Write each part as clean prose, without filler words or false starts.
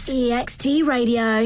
EXT Radio.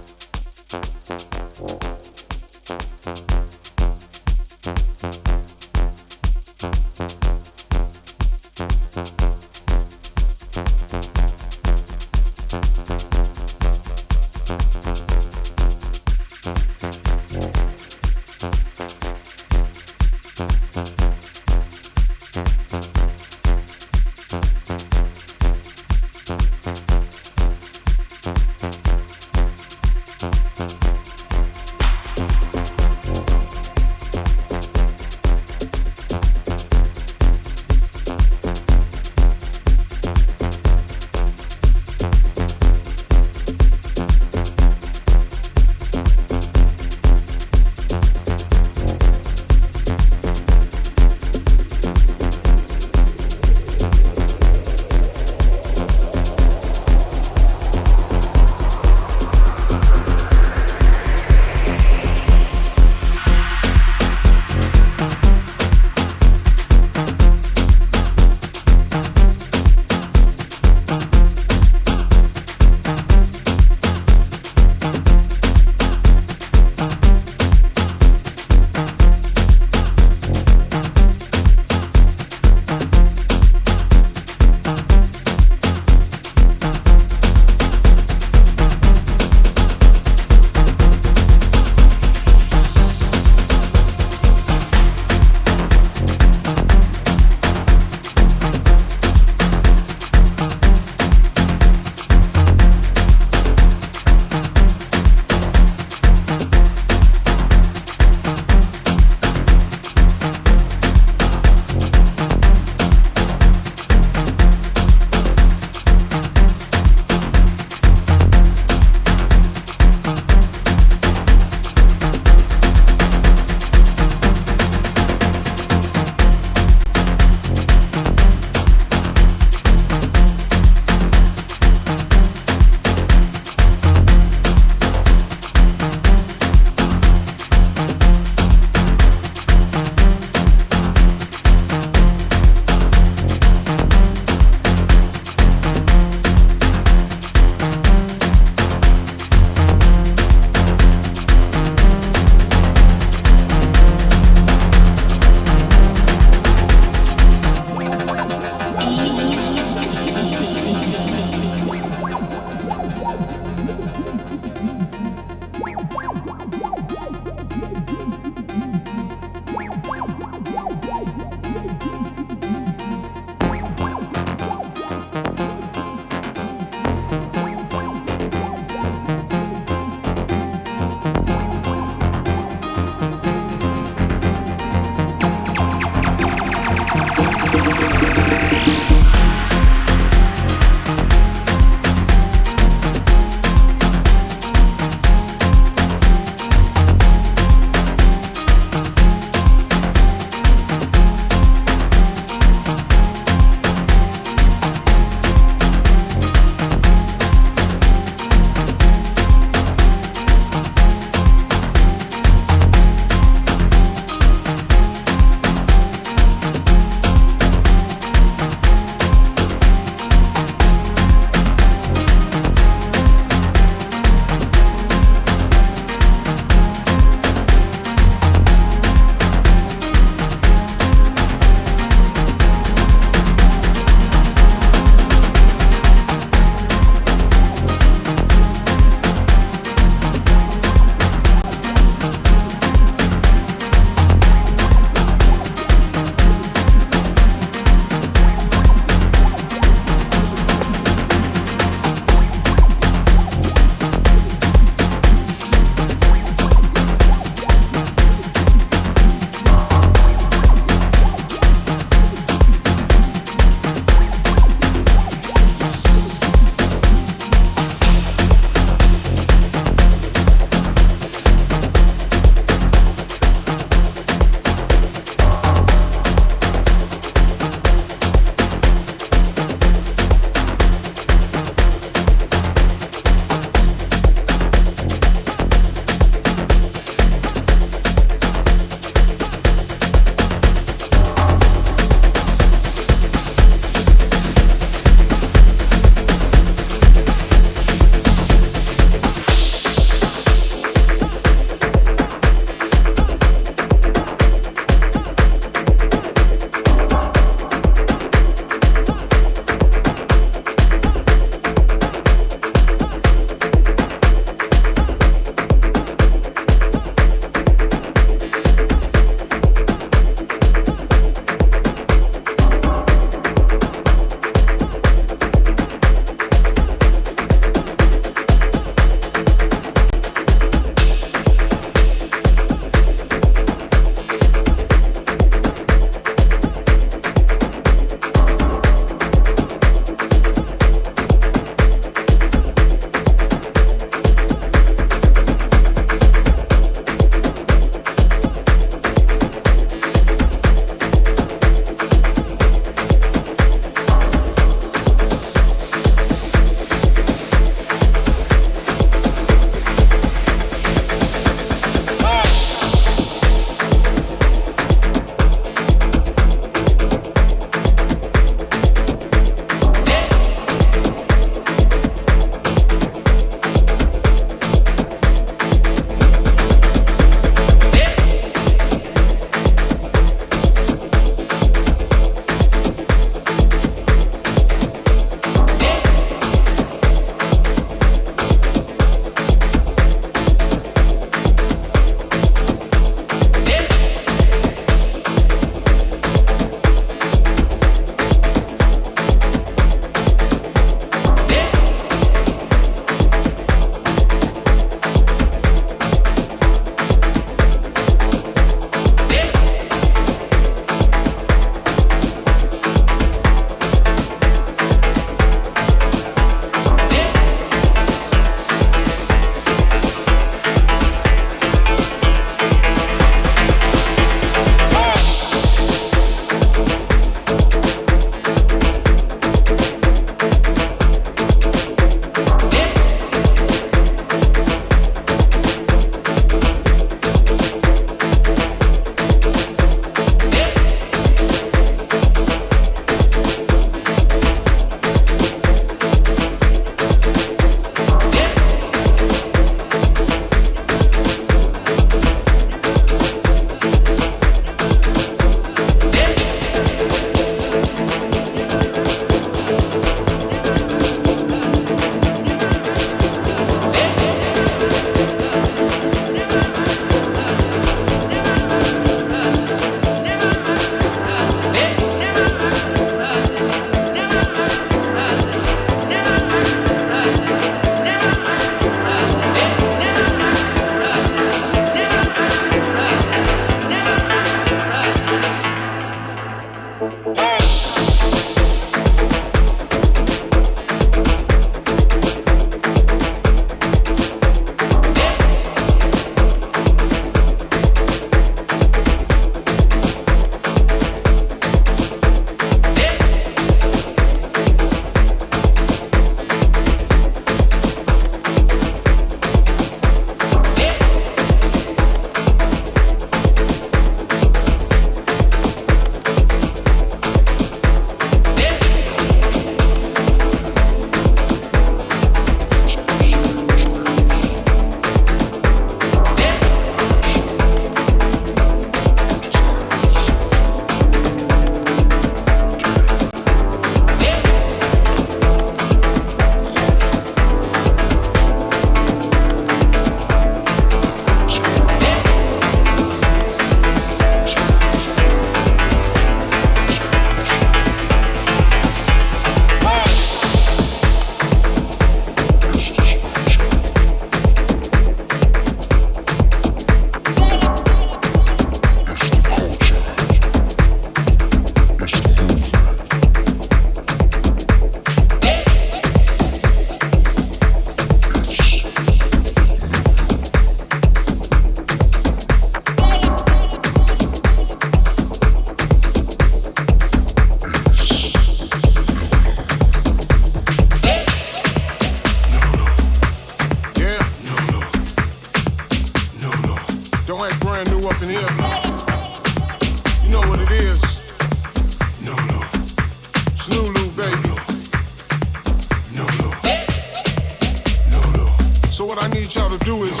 need y'all to do is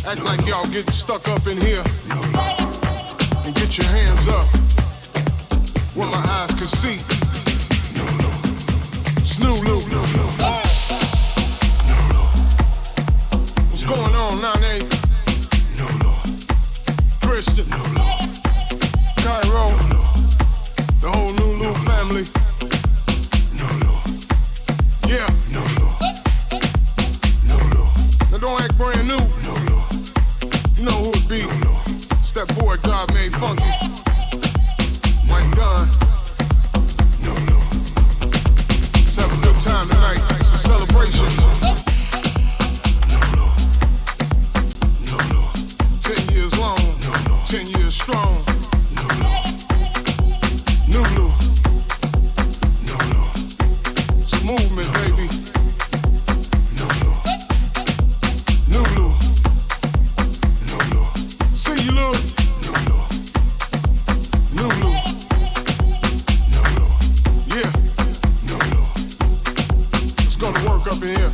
act like y'all getting stuck up in here and get your hands up where my eyes can see. Snoo-loo. What's going on, Nane? Christian, Cairo, the whole Nulu family. Yeah. Now don't act brand new. You know who it be. It's that boy God made funky. Mike Dunn. Let's have a good time tonight. It's a celebration. 10 years long, 10 years strong. Nulu. It's movement, baby. Nulu. See you, Lou. Nulu. Yeah. Let's go to work up in here.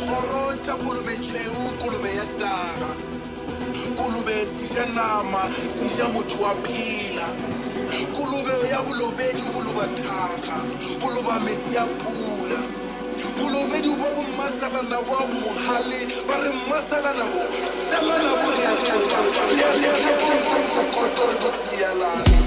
Gorota kolobe tšheu kolobe ya taga kolobe sija nama sija motho wa phela kolobe ya bolobedi koloba thaga koloba metsi ya pula bolobedi bo bommasalana bo a mohale ba re mmasalana bo salana bo re a tšhoba koto go sialana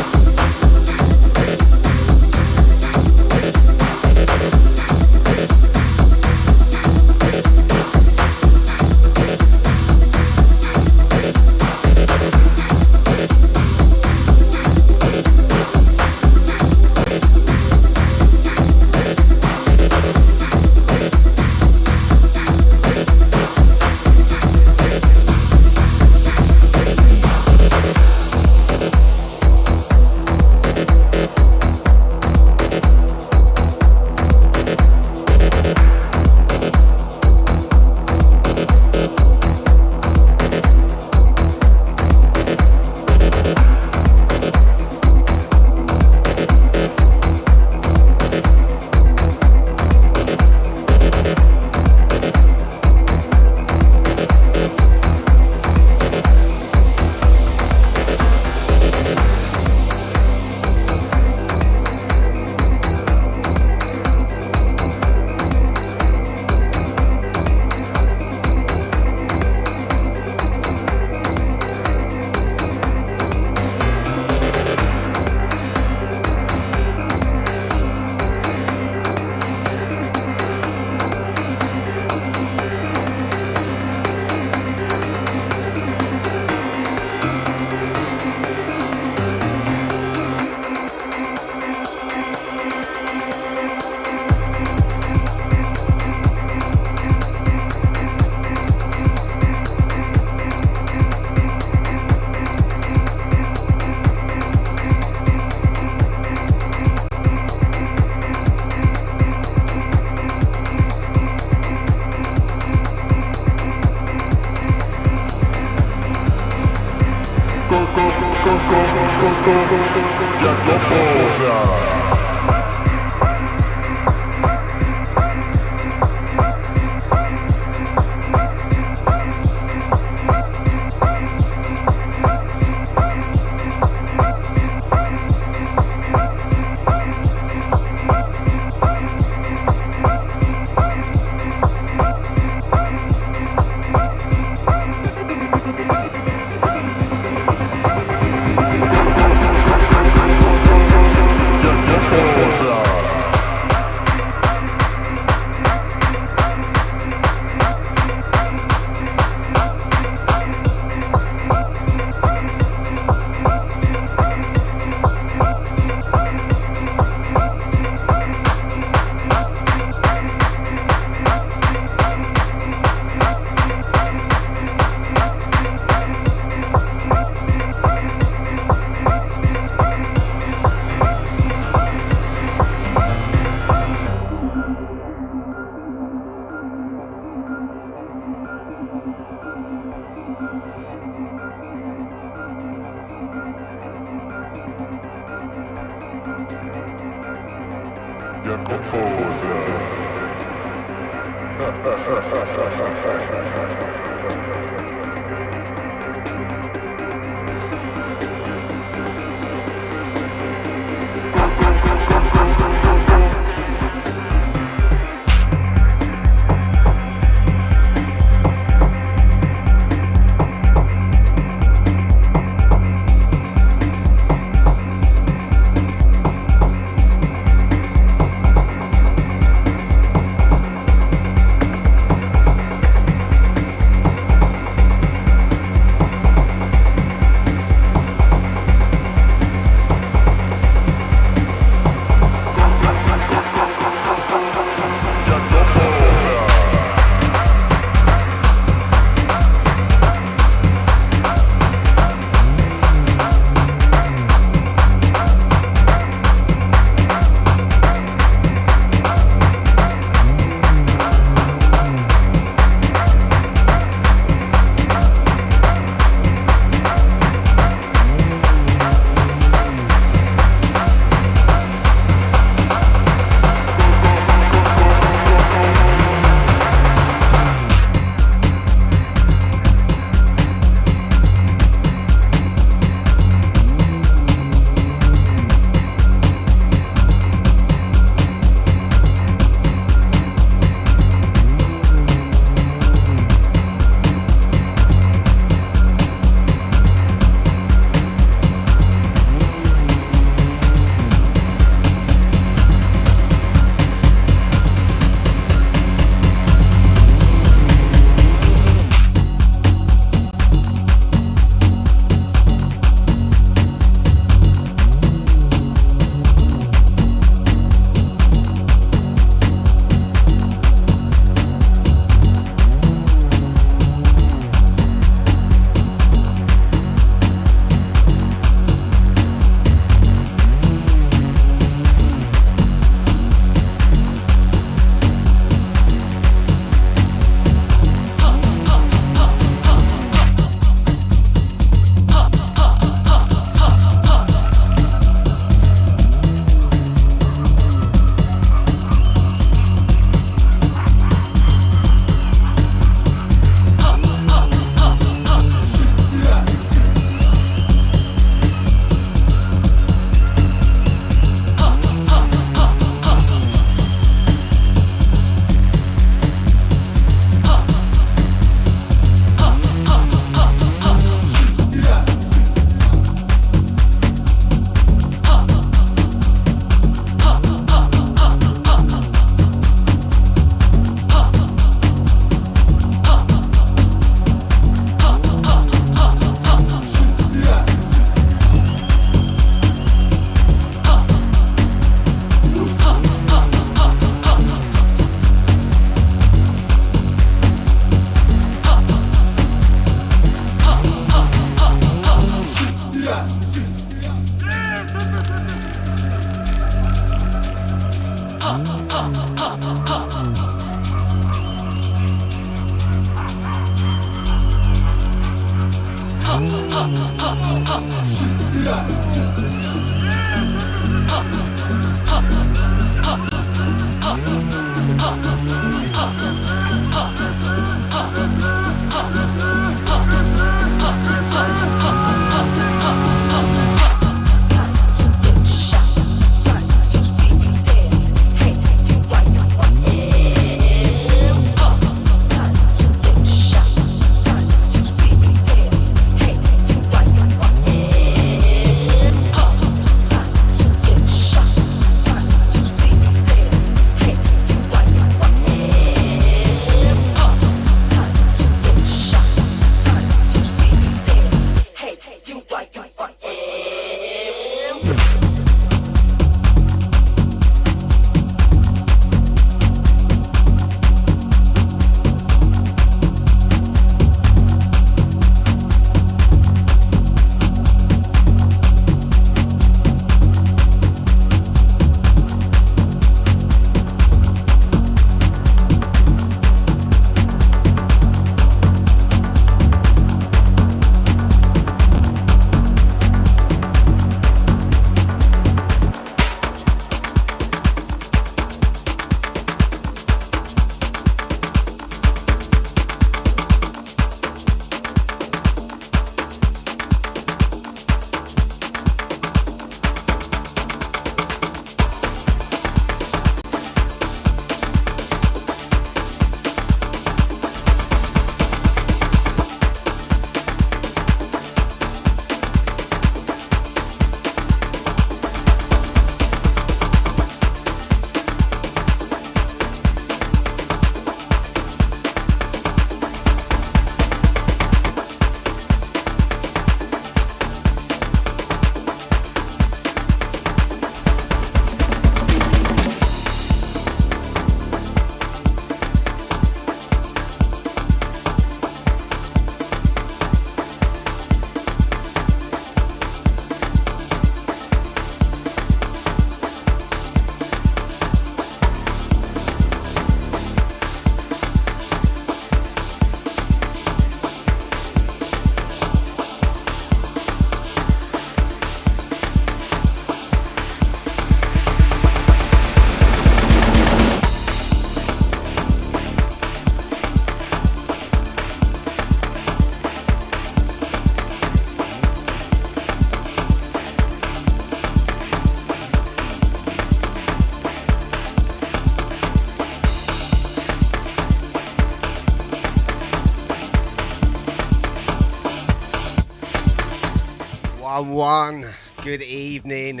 One, good evening,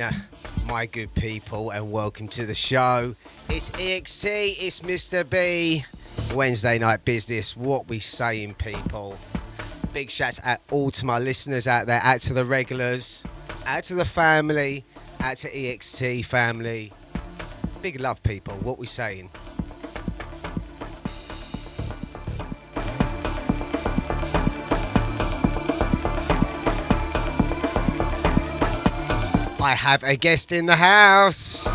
my good people, and welcome to the show. It's EXT, it's Mr. B, Wednesday night business. What we saying, people? Big shouts out all to my listeners out there, out to the regulars, out to the family, out to EXT family. Big love, people. What we saying? I have a guest in the house.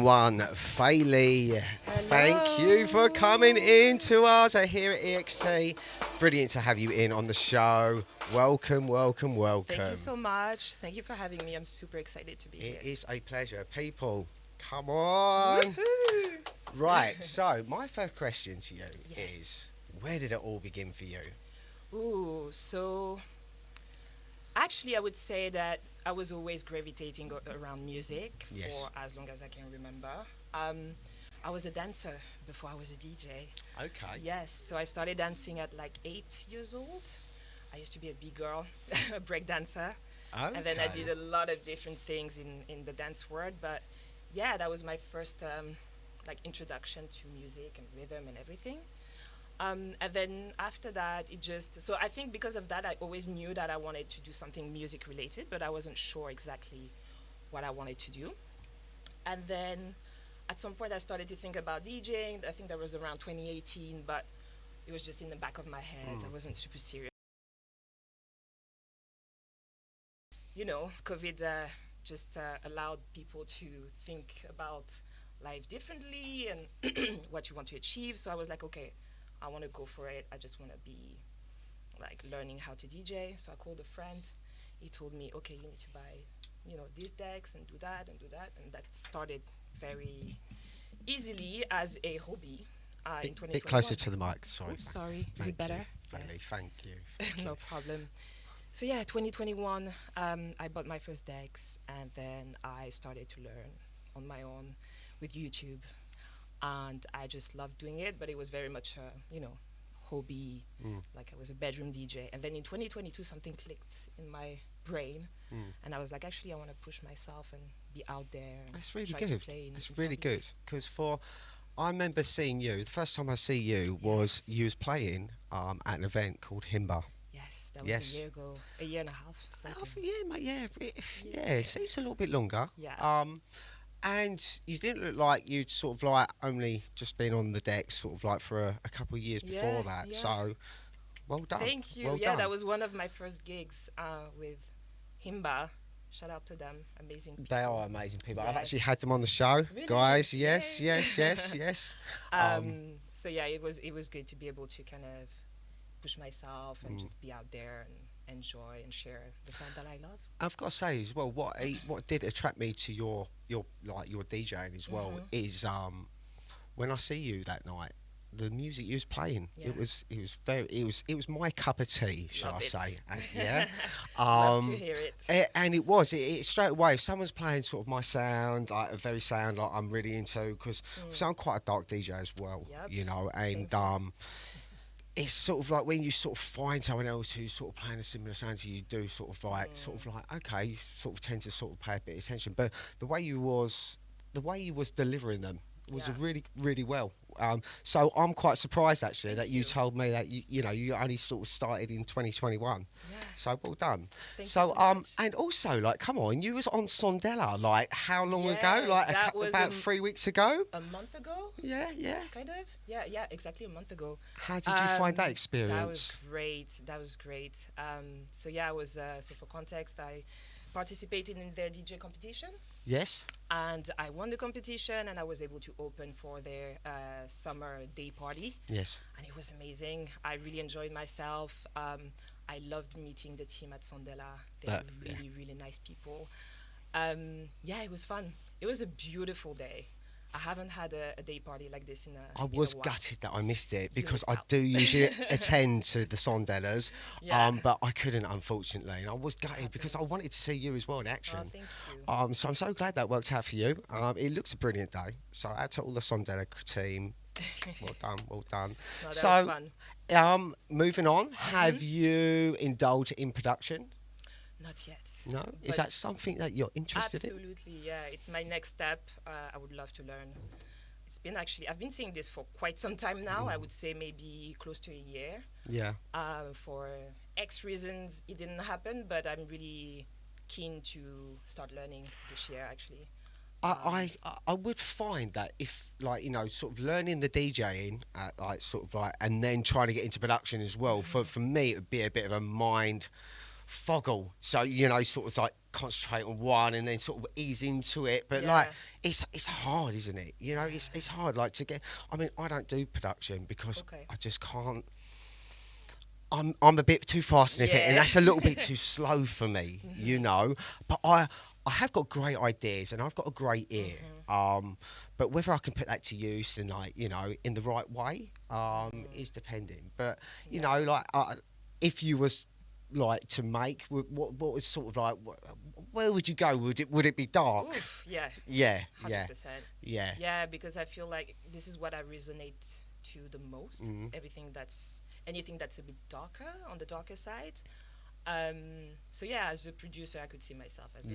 One FAYLI. Thank you for coming in to us here at EXT. Brilliant to have you in on the show. Welcome. Thank you so much. Thank you for having me. I'm super excited to be here. It is a pleasure. People, come on. Woohoo! Right, so my first question to you Yes. is, where did it all begin for you? Ooh, so actually, I would say that I was always gravitating around music Yes. for as long as I can remember. I was a dancer before I was a DJ. Okay. Yes, so I started dancing at like 8 years old. I used to be a big girl, a break dancer. Okay. And then I did a lot of different things in the dance world. But yeah, that was my first like introduction to music and rhythm and everything. And then after that, so I think because of that, I always knew that I wanted to do something music related, but I wasn't sure exactly what I wanted to do. And then at some point I started to think about DJing. I think that was around 2018, but it was just in the back of my head. I wasn't super serious. You know, COVID just allowed people to think about life differently and what you want to achieve. So I was like, okay, I want to go for it. I just want to be like learning how to DJ. So I called a friend. He told me, okay, you need to buy, you know, these decks and do that and do that. And that started very easily as a hobby in 2021. Bit closer to the mic, sorry. Oops, sorry. Is Thank it better? You. Yes. Thank you. No problem. So yeah, 2021, I bought my first decks, and then I started to learn on my own with YouTube, and I just loved doing it. But it was very much a, you know, hobby, like I was a bedroom DJ. And then in 2022, something clicked in my brain, and I was like, actually, I want to push myself and be out there. And That's really try good. To play in That's really public. good because I remember seeing you. The first time I see you was Yes. you was playing at an event called Himba. Yes, that was Yes. a year ago, a year and a half. Something. Yeah, mate. Yeah. It seems a little bit longer. Yeah. And you didn't look like you'd sort of like only just been on the deck sort of like for a couple of years before Yeah, that. yeah. So, well done. Thank you. Well Yeah, done. that was one of my first gigs with Himba. Shout out to them, amazing people. They are amazing people. I've actually Yes. had them on the show, Really? guys. Yes, Yay. yes. So yeah, it was good to be able to kind of push myself and just be out there and enjoy and share the sound that I love. I've got to say as well, what did attract me to your DJing as well is when I see you that night, the music you was playing, Yeah. it was my cup of tea, shall Love I it. say? Yeah. Love to hear it. And it straight away. If someone's playing sort of my sound, like a very sound like I'm really into, because I'm quite a dark DJ as well, Yep. you know, Same and it's sort of like when you sort of find someone else who's sort of playing a similar sound to you do, sort of like okay, you sort of tend to sort of pay a bit of attention. But the way you was delivering them was Yeah. really, really well. So I'm quite surprised actually that you you. told me that you only sort of started in 2021. Yeah. So well done. Thank you So so much. and also like, come on, you was on Sondela like how long ago? Yes, Like that was about 3 weeks ago. A month ago, Yeah. kind of. Yeah, exactly a month ago. How did you find that That experience? was great. So yeah, I was so for context, I participated in their DJ competition. Yes. And I won the competition, and I was able to open for their summer day party, Yes. and it was amazing. I really enjoyed myself. I loved meeting the team at Sondela. They're really nice people. Yeah, it was fun. It was a beautiful day. I haven't had a day party like this in a I in a was while. gutted that I missed it because missed I out. do usually attend to the Sondellas, Yeah. but I couldn't unfortunately, and I was gutted because I happens. wanted to see you as well in Oh, action. thank you. So I'm so glad that worked out for you. It looks a brilliant day. So out to all the Sondela team. Well done. No, that So, was fun. moving on, have you indulged in production? Not yet. No? Is But that something that you're interested in? absolutely, yeah. It's my next step. I would love to learn. I've been seeing this for quite some time now. I would say maybe close to a year. Yeah. For X reasons, it didn't happen, but I'm really keen to start learning this year, actually. I would find that if sort of learning the DJing and then trying to get into production as well, for me it would be a bit of a mind foggle. So sort of like concentrate on one and then sort of ease into it. But Yeah. it's hard, isn't it? It's hard to get. I mean, I don't do production because Okay. I just can't. I'm a bit too fast in it, and Yeah. that's a little bit too slow for me, But I have got great ideas and I've got a great ear. But whether I can put that to use in in the right way is depending. But if you was like to make? What was sort of like? Where would you go? Would it be dark? Oof, yeah. Yeah, 100%. yeah. Yeah, because I feel like this is what I resonate to the most. Anything that's a bit darker, on the darker side. So yeah, as a producer, I could see myself as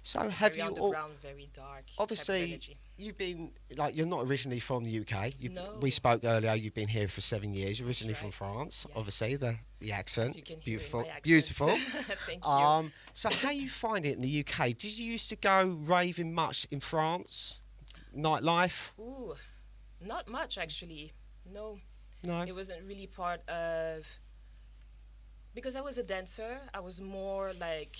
So have very you underground, very dark. obviously type of energy. you've been like you're not originally from the UK. No. We spoke earlier. You've been here for 7 years. You're originally from right. France. Yes. Obviously the accent, As you can hear in beautiful, my accent. beautiful. Thank you. So how you find it in the UK? Did you used to go raving much in France? Nightlife? Ooh, not much actually. No, No. it wasn't really part of. Because I was a dancer, I was more like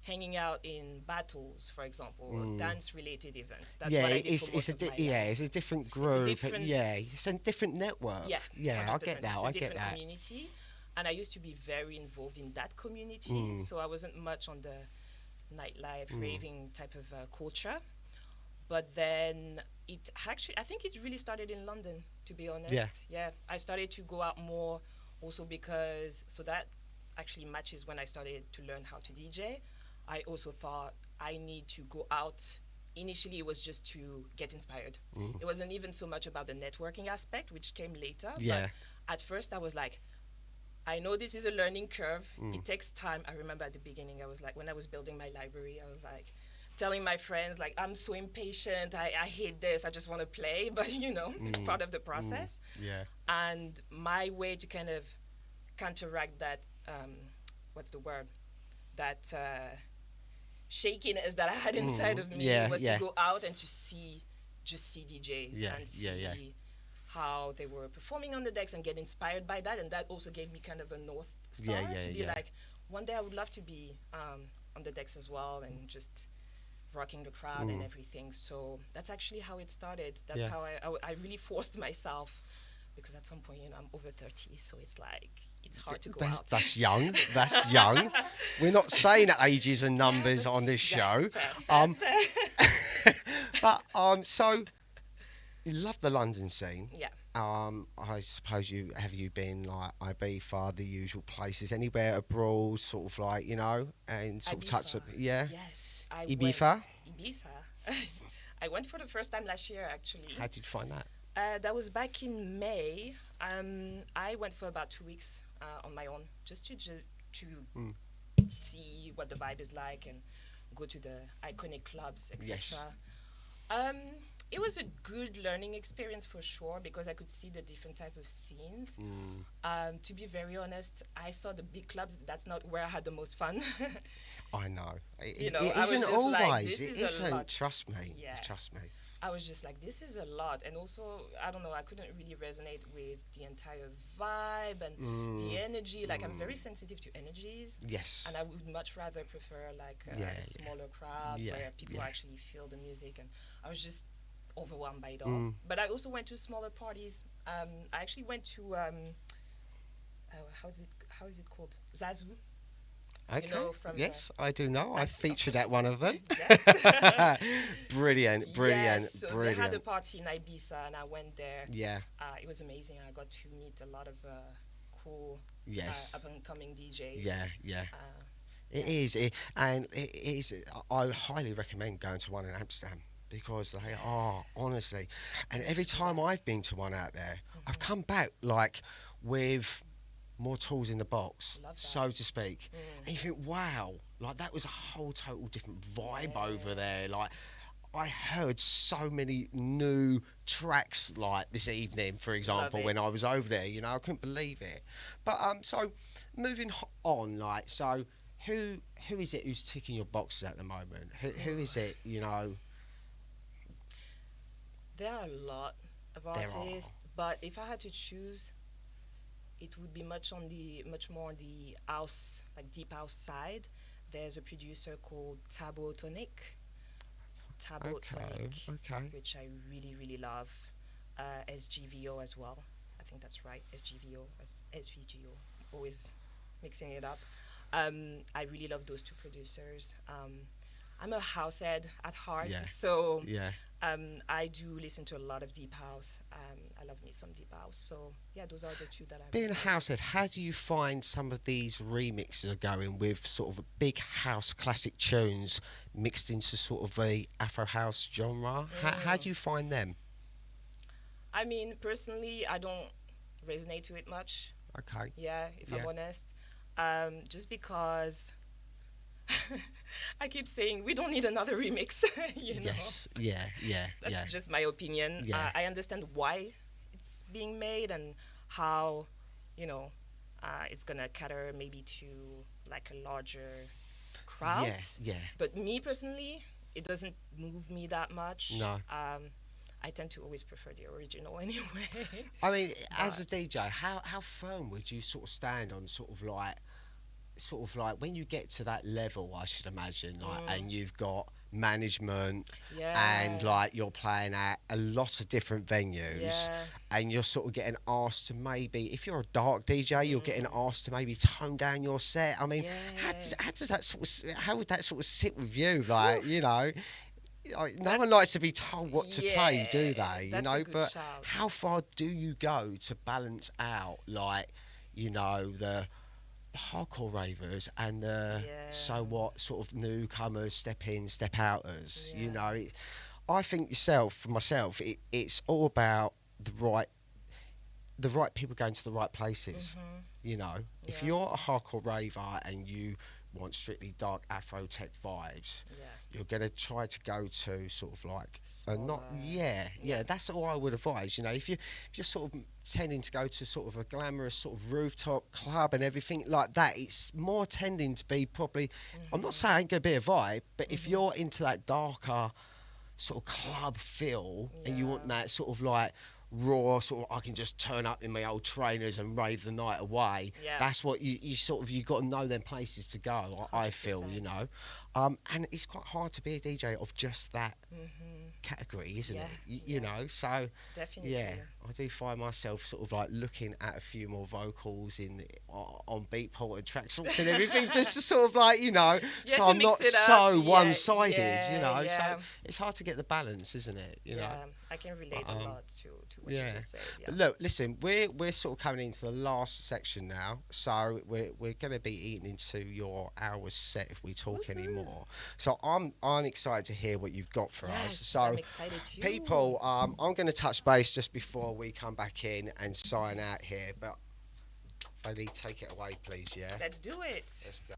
hanging out in battles, for example, or dance-related events. That's what I did for most of my life. it's a different group. different- It's a different network. Yeah, I 100%. get that. It's a I get different that. community, and I used to be very involved in that community, so I wasn't much on the nightlife, raving type of culture. But then I think it really started in London, to be honest. Yeah, I started to go out more also because, so that actually matches when I started to learn how to DJ. I also thought I need to go out. Initially, it was just to get inspired. It wasn't even so much about the networking aspect, which came later. Yeah. But at first, I was like, I know this is a learning curve. It takes time. I remember at the beginning, I was like, when I was building my library, I was like, telling my friends, like, I'm so impatient. I hate this. I just want to play. But, it's part of the process. Yeah. And my way to kind of counteract that, what's the word? That shakiness that I had inside of me was to go out and to see DJs and see how they were performing on the decks and get inspired by that. And that also gave me kind of a North Star to be like, one day I would love to be on the decks as well and just rocking the crowd and everything. So that's actually how it started. That's how I really forced myself, because at some point, I'm over 30, so it's like, it's hard to go out. That's young. That's young. We're not saying ages and numbers on this show. But so you love the London scene. Yeah. I suppose you been like Ibiza, the usual places, anywhere abroad, sort of like, and sort of touch it. Yeah. Yes. Ibiza. I went for the first time last year, actually. How did you find that? That was back in May. I went for about 2 weeks on my own, just to see what the vibe is like and go to the iconic clubs, etc. Yes. It was a good learning experience for sure, because I could see the different type of scenes. To be very honest, I saw the big clubs. That's not where I had the most fun. I know. It I was isn't just always. like, this It is a isn't. lot. Trust me. Yeah. Trust me. I was just like, this is a lot. And also, I don't know, I couldn't really resonate with the entire vibe and the energy. Like, I'm very sensitive to energies. Yes. And I would much rather prefer, like, a smaller crowd where people actually feel the music. And I was just overwhelmed by it all. But I also went to smaller parties. I actually went to, how is it called? Zazu. Okay. From yes, I do know. I featured at one of them. Yes. Brilliant. Yes, so they had a party in Ibiza, and I went there. Yeah. It was amazing. I got to meet a lot of cool up-and-coming DJs. Yeah. It is. And it is. I highly recommend going to one in Amsterdam, because they are, honestly. And every time I've been to one out there, I've come back, like, with more tools in the box, so to speak. And you think, wow, like, that was a whole total different vibe over there. Like, I heard so many new tracks, like, this evening, for example, when I was over there. I couldn't believe it. But so moving on, like, so who is it who's ticking your boxes at the moment? Who is it? There are a lot of artists, but if I had to choose, it would be much more on the house, like deep house side. There's a producer called Tabotonic, which I really, really love. SGVO as well. I think that's right. SGVO, SVGO. Always mixing it up. I really love those two producers. I'm a house head at heart, so I do listen to a lot of deep house. I love me some deep house. So yeah, those are the two that I'm. Being a house head, how do you find some of these remixes are going with sort of big house classic tunes mixed into sort of a Afro house genre? How do you find them? I mean, personally, I don't resonate to it much. Okay. Yeah, if I'm honest. Just because I keep saying we don't need another remix, you know? Yes, yeah. That's just my opinion. Yeah. I understand why it's being made and how, you know, it's gonna cater maybe to like a larger crowd. Yeah. But me personally, it doesn't move me that much. No. I tend to always prefer the original anyway. I mean, as a DJ, how firm would you sort of stand on sort of like when you get to that level, I should imagine, like, and you've got management and like you're playing at a lot of different venues and you're sort of getting asked to maybe, if you're a dark DJ, you're getting asked to maybe tone down your set. I mean, how does that sort of, how would that sort of sit with you? Like, you know, like, no one likes to be told what to play, do they? You know, but shout. How far do you go to balance out, like, you know, the hardcore ravers and the so what sort of newcomers, step in, step outers? You know, I think for myself, it's all about the right people going to the right places. You know, if you're a hardcore raver and you want strictly dark Afro tech vibes, you're going to try to go to sort of like that's all I would advise. You know, if you're sort of tending to go to sort of a glamorous sort of rooftop club and everything like that, it's more tending to be probably, I'm not saying it ain't going to be a vibe, but if you're into that darker sort of club feel and you want that sort of like raw sort of, I can just turn up in my old trainers and rave the night away, that's what you sort of, you got to know them places to go. I feel, you know, and it's quite hard to be a DJ of just that category, isn't it? You know, so definitely. I do find myself sort of like looking at a few more vocals on Beatport and Tracksource and everything, just to sort of like, you know, so I'm not so one-sided, you know. So it's hard to get the balance, isn't it? You know. I can relate a lot to what you just said. But look, listen, we're sort of coming into the last section now, so we're going to be eating into your hours set if we talk anymore. So I'm excited to hear what you've got for us. So I'm excited too. People, I'm going to touch base just before we come back in and sign out here. But FAYLI, take it away, please. Yeah. Let's do it. Let's go.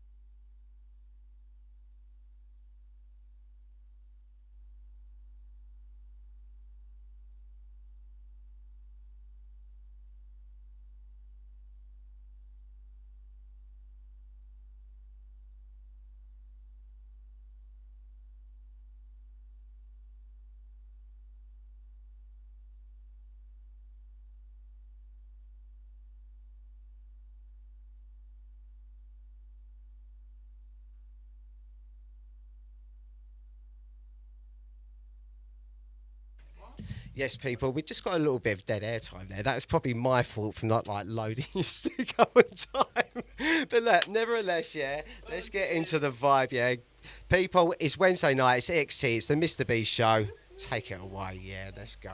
Yes, people, we just got a little bit of dead air time there. That was probably my fault for not like loading your stick up on time. But look, nevertheless, let's get into the vibe, People, it's Wednesday night, it's EXT, it's the Mr. B show. Take it away, let's go.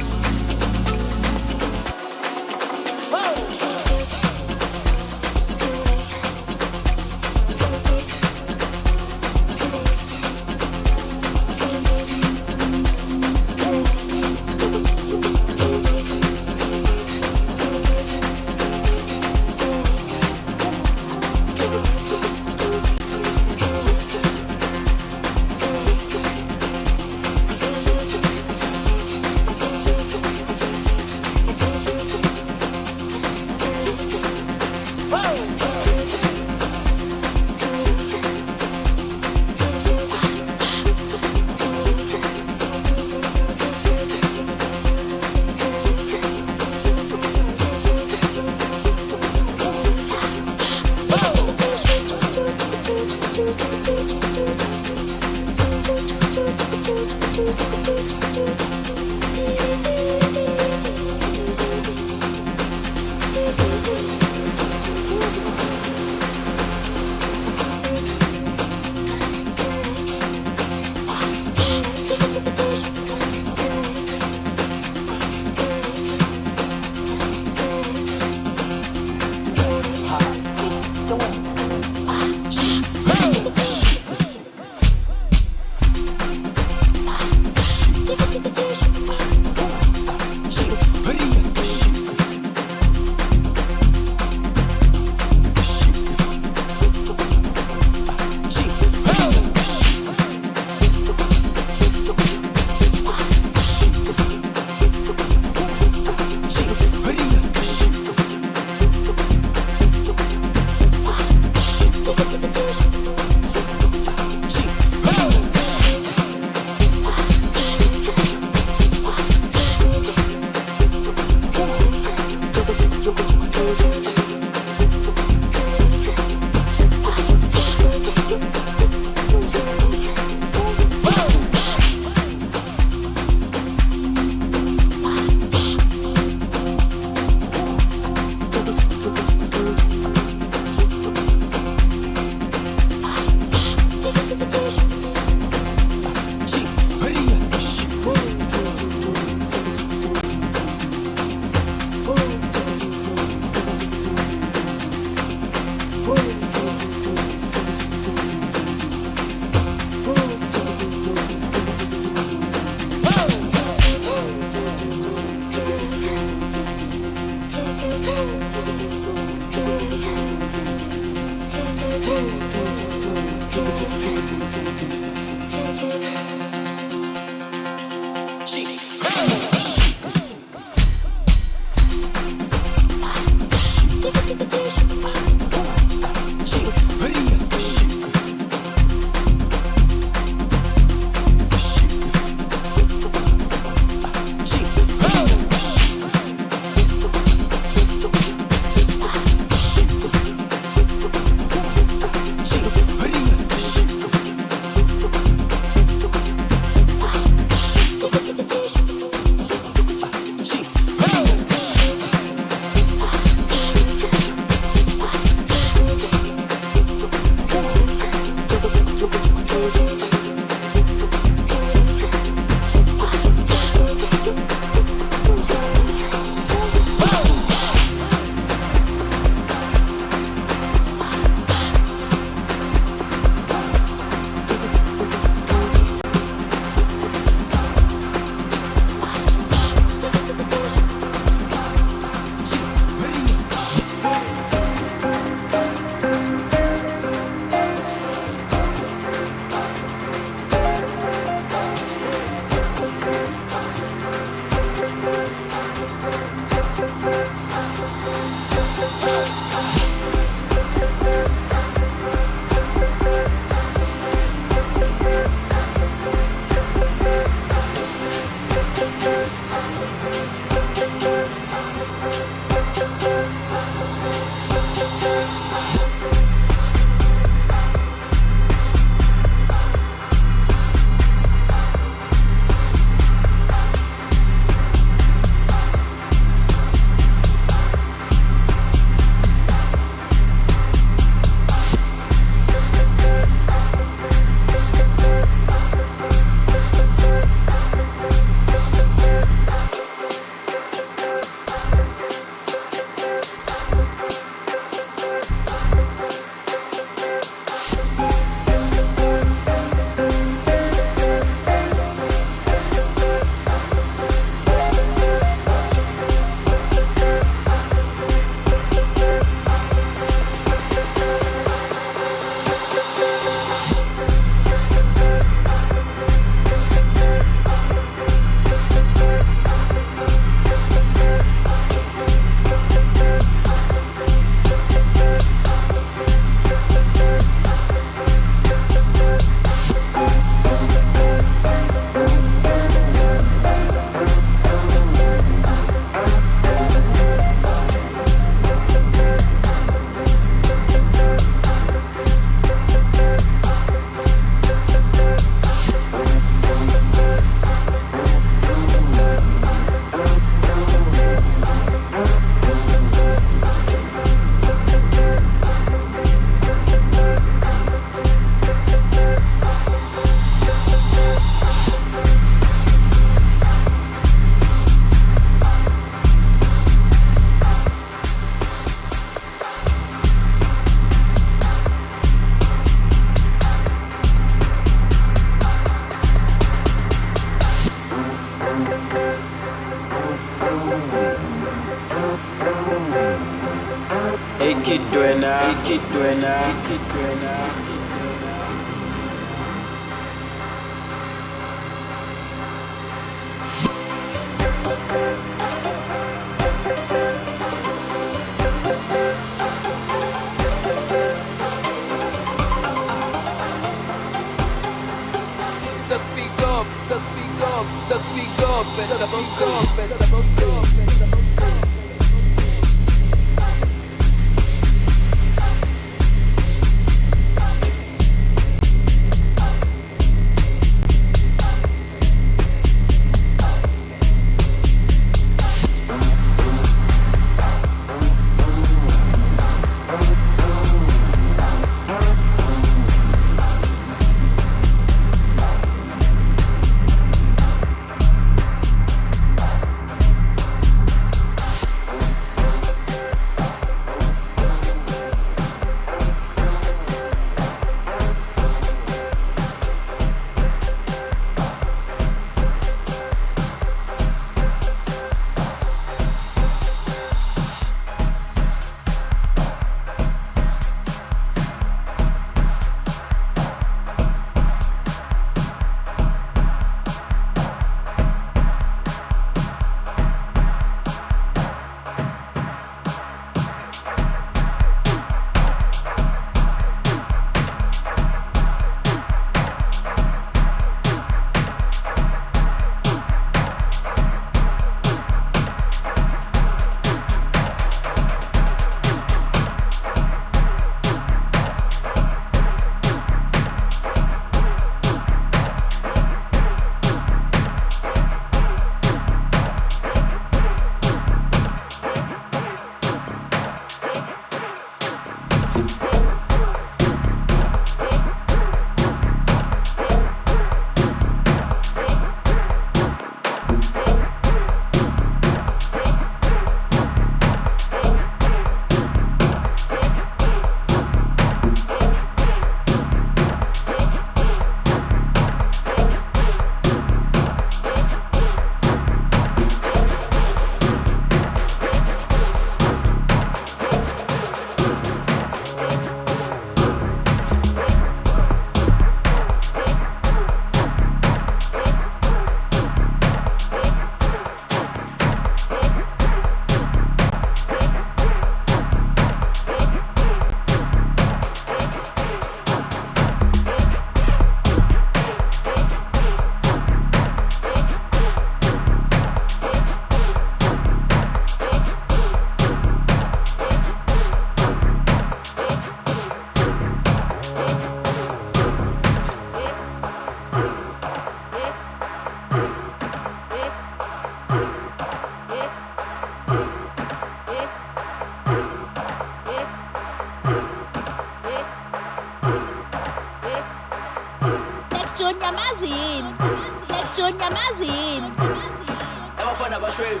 abafana bashwebu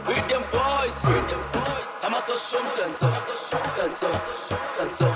with them boys amasoshom danso danso danso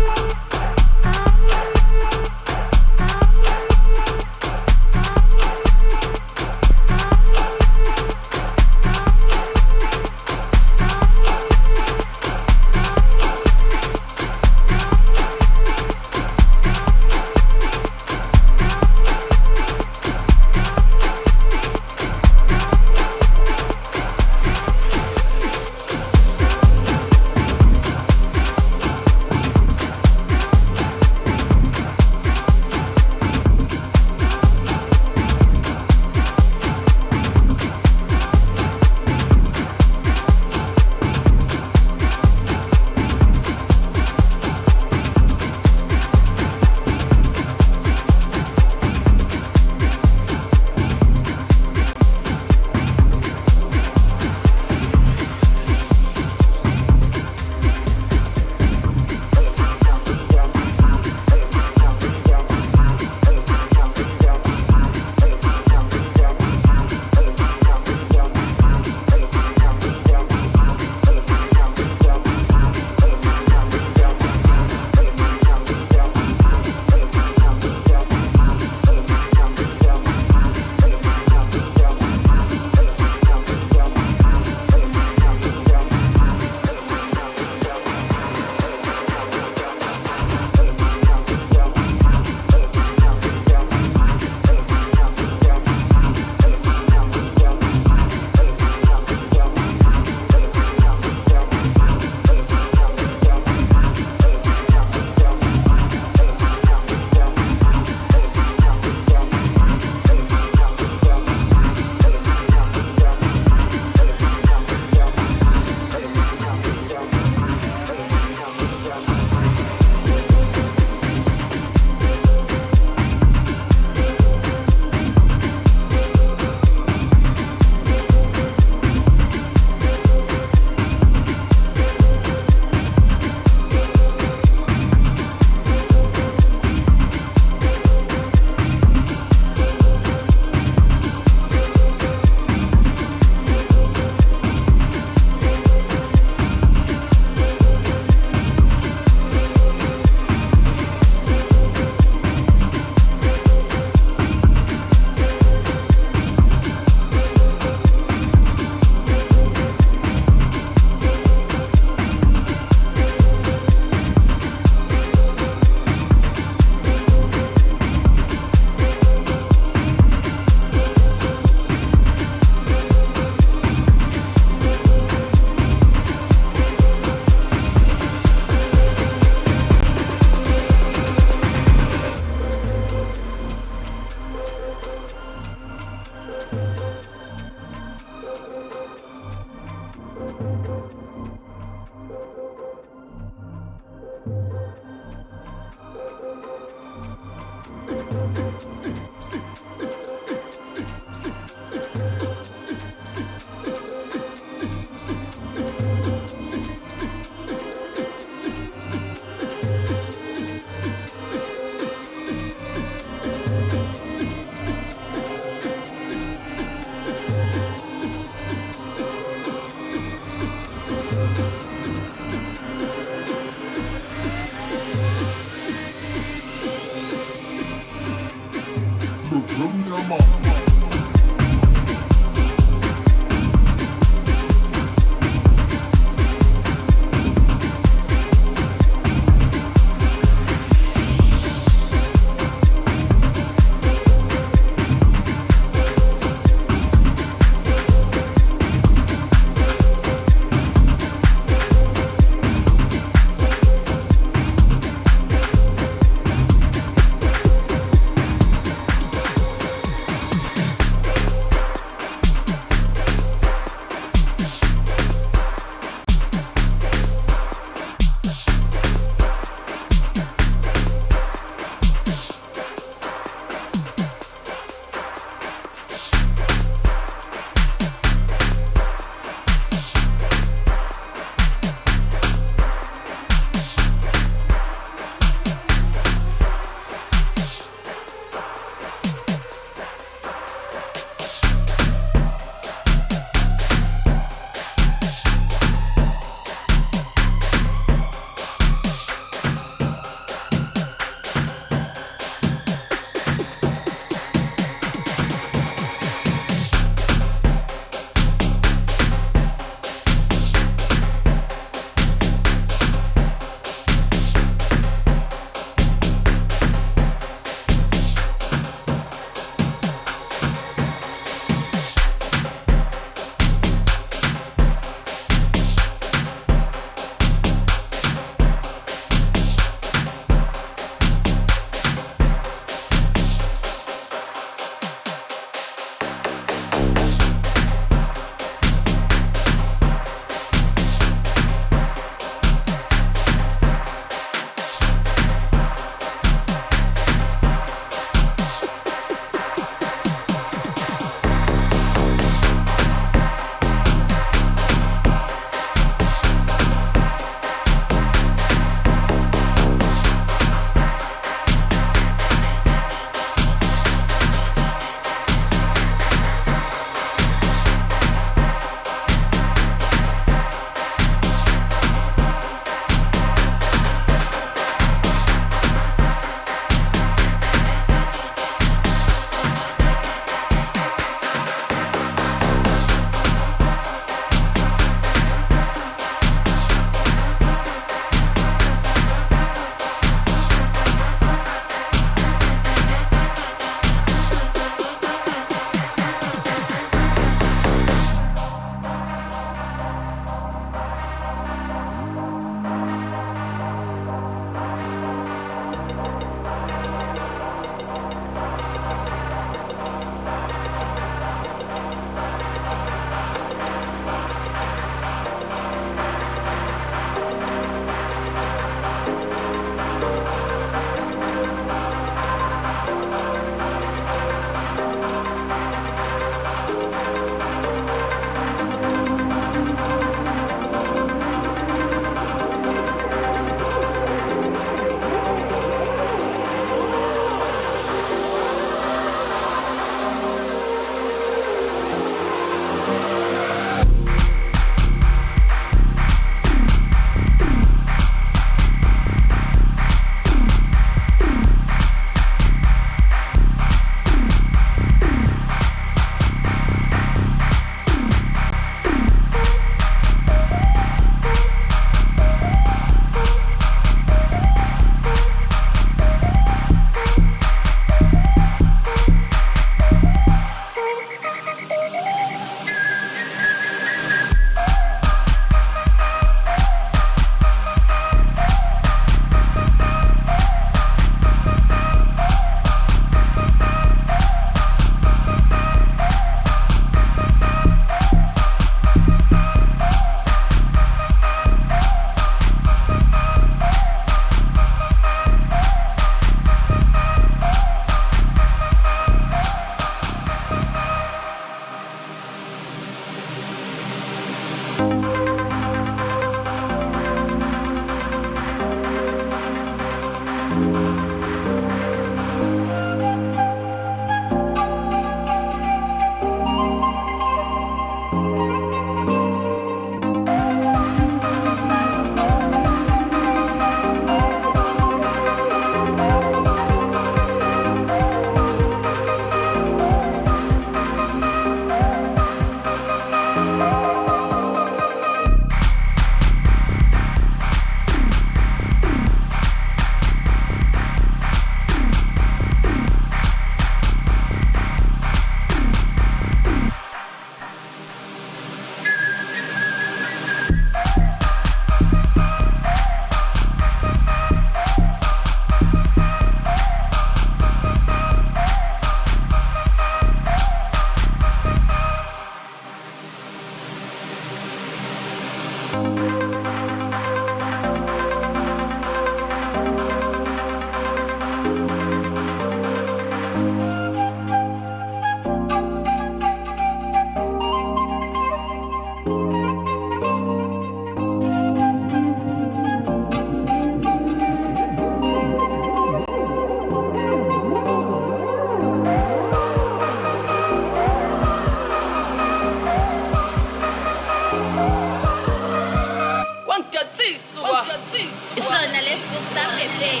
linktr.ee.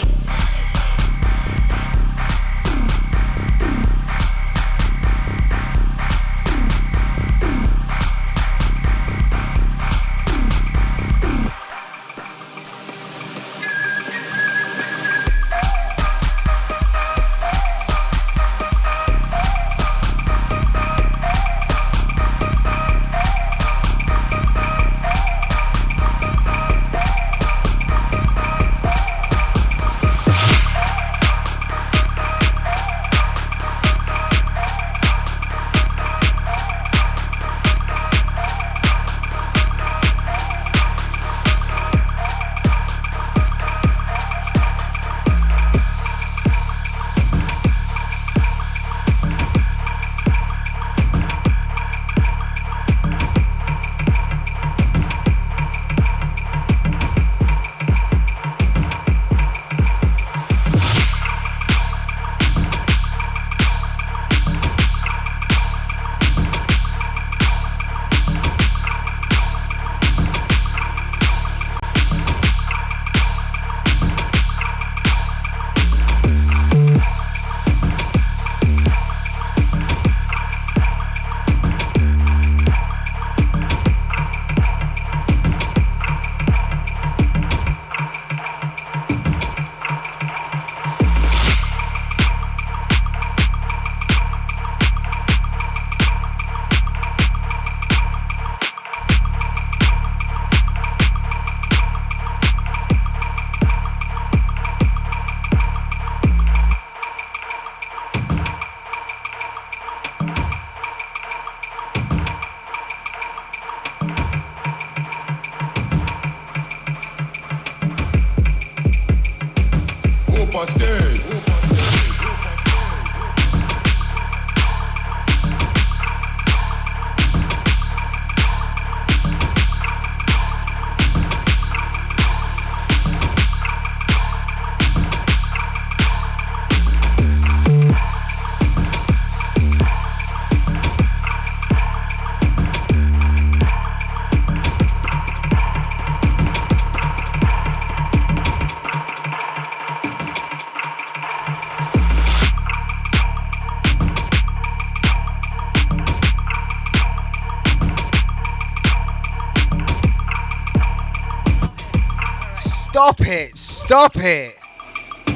Stop it.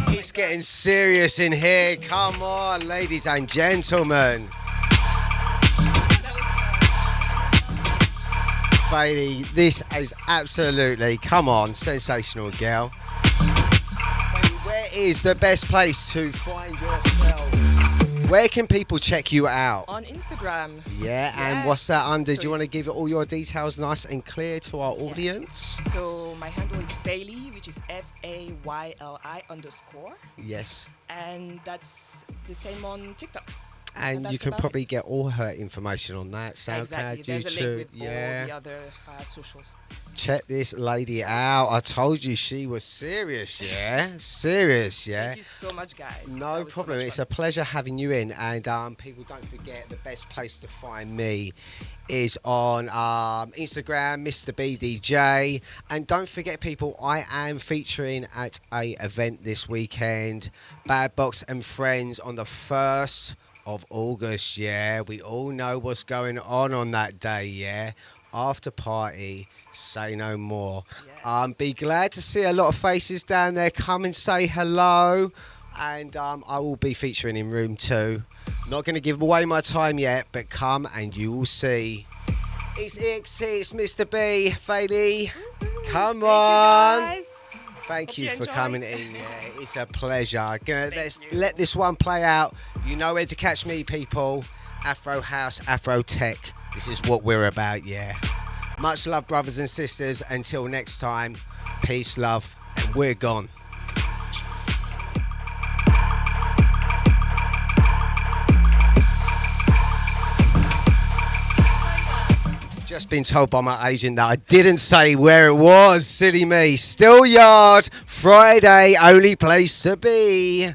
It's getting serious in here. Come on, ladies and gentlemen. FAYLI, this is absolutely, come on, sensational, girl. FAYLI, where is the best place to find yourself? Where can people check you out? On Instagram. Yeah, and what's that under? Do you want to give all your details nice and clear to our audience? So my handle is FAYLI, which is FAYLI_. Yes. And that's the same on TikTok. And you can probably get all her information on that. Soundcloud, exactly. There's YouTube, a link with all the other socials. Check this lady out. I told you she was serious, yeah? Serious, yeah? Thank you so much, guys. No problem. It's a pleasure having you in. And people, don't forget, the best place to find me is on Instagram, Mr. BDJ. And don't forget, people, I am featuring at a event this weekend, Bad Box and Friends, on the 1st of August, yeah. We all know what's going on that day, yeah. After party, say no more. Yes. Be glad to see a lot of faces down there. Come and say hello. And I will be featuring in room 2. Not going to give away my time yet, but come and you will see. It's EXC, it's Mr. B, FAYLI. Come on. Thank you, guys. Thank you for coming in. Yeah, it's a pleasure. Let's let this one play out. You know where to catch me, people. Afro House, Afro Tech. This is what we're about, yeah. Much love, brothers and sisters. Until next time, peace, love, and we're gone. Just been told by my agent that I didn't say where it was. Silly me. Still Yard, Friday, only place to be.